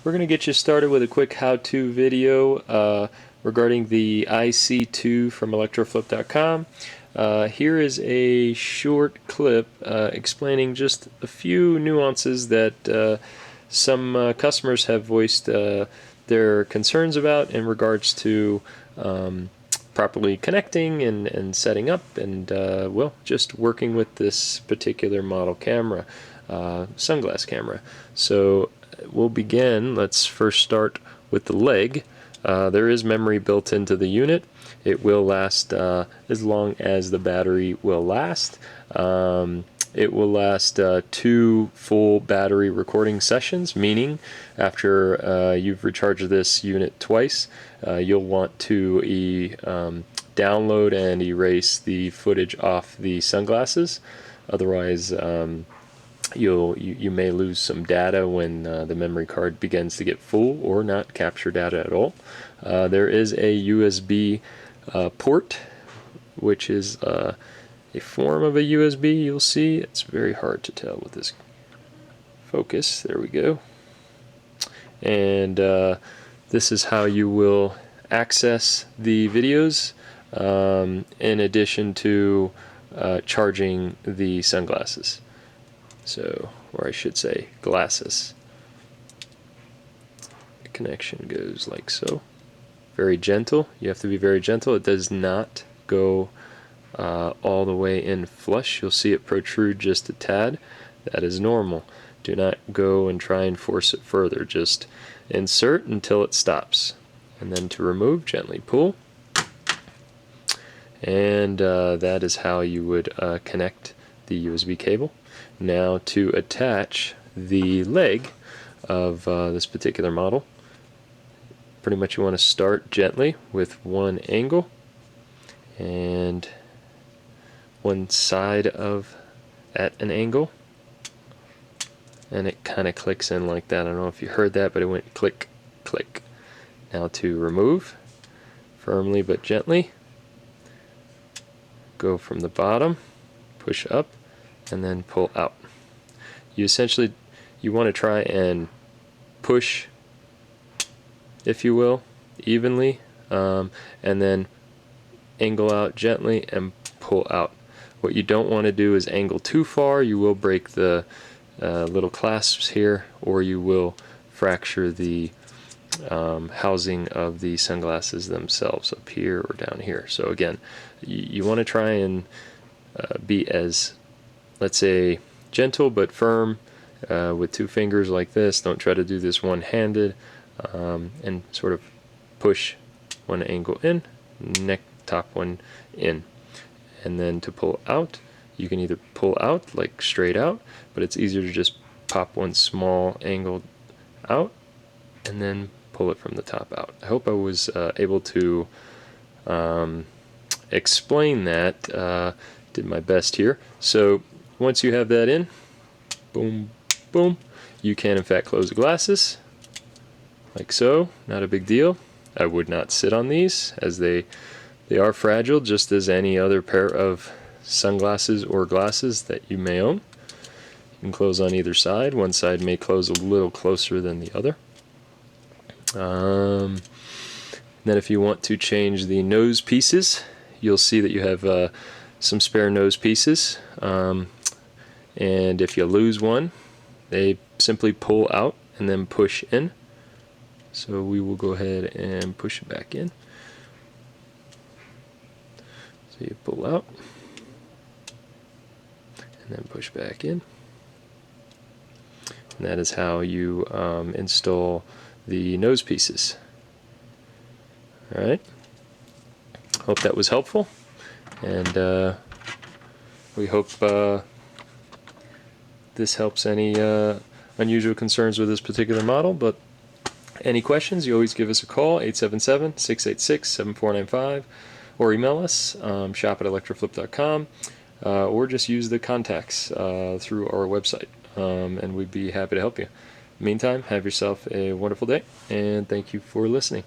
We're going to get you started with a quick how-to video regarding the iSee2 from ElectroFlip.com. Here is a short clip explaining just a few nuances that some customers have voiced their concerns about in regards to properly connecting and setting up and well, just working with this particular model camera, sunglass camera. So we'll begin. Let's first start with the leg. There is memory built into the unit. It will last as long as the battery will last. It will last 2 full battery recording sessions, meaning after you've recharged this unit twice, you'll want to download and erase the footage off the sunglasses. Otherwise, you may lose some data when the memory card begins to get full or not capture data at all. There is a USB port, which is a form of a USB. You'll see it's very hard to tell with this focus. There we go. And this is how you will access the videos in addition to charging the sunglasses. So, or I should say glasses. The connection goes like so. Very gentle. You have to be very gentle. It does not go all the way in flush. You'll see it protrude just a tad. That is normal. Do not go and try and force it further. Just insert until it stops. And then to remove, gently pull. And that is how you would connect the USB cable. Now to attach the leg of this particular model, pretty much you want to start gently with one angle and one side of at an angle, and it kind of clicks in like that. I don't know if you heard that, but it went click, click. Now to remove, firmly but gently, go from the bottom, push up, and then pull out. You want to try and push, if you will, evenly, and then angle out gently and pull out. What you don't want to do is angle too far. You will break the little clasps here, or you will fracture the housing of the sunglasses themselves up here or down here. So again, you want to try and be as, let's say, gentle but firm with 2 fingers like this. Don't try to do this one-handed, and sort of push one angle in, top one in. And then to pull out, you can either pull out like straight out, but it's easier to just pop one small angle out and then pull it from the top out. I hope I was able to explain that. Did my best here. So once you have that in, boom, boom, you can in fact close the glasses like so. Not a big deal. I would not sit on these, as they are fragile, just as any other pair of sunglasses or glasses that you may own. You can close on either side. One side may close a little closer than the other. Then if you want to change the nose pieces, you'll see that you have some spare nose pieces, and if you lose one, they simply pull out and then push in. So we will go ahead and push it back in. So you pull out and then push back in. And that is how you install the nose pieces. Alright, hope that was helpful, and we hope this helps any unusual concerns with this particular model. But any questions, you always give us a call, 877-686-7495, or email us, shop@electroflip.com, or just use the contacts through our website, and we'd be happy to help you. Meantime, have yourself a wonderful day, and thank you for listening.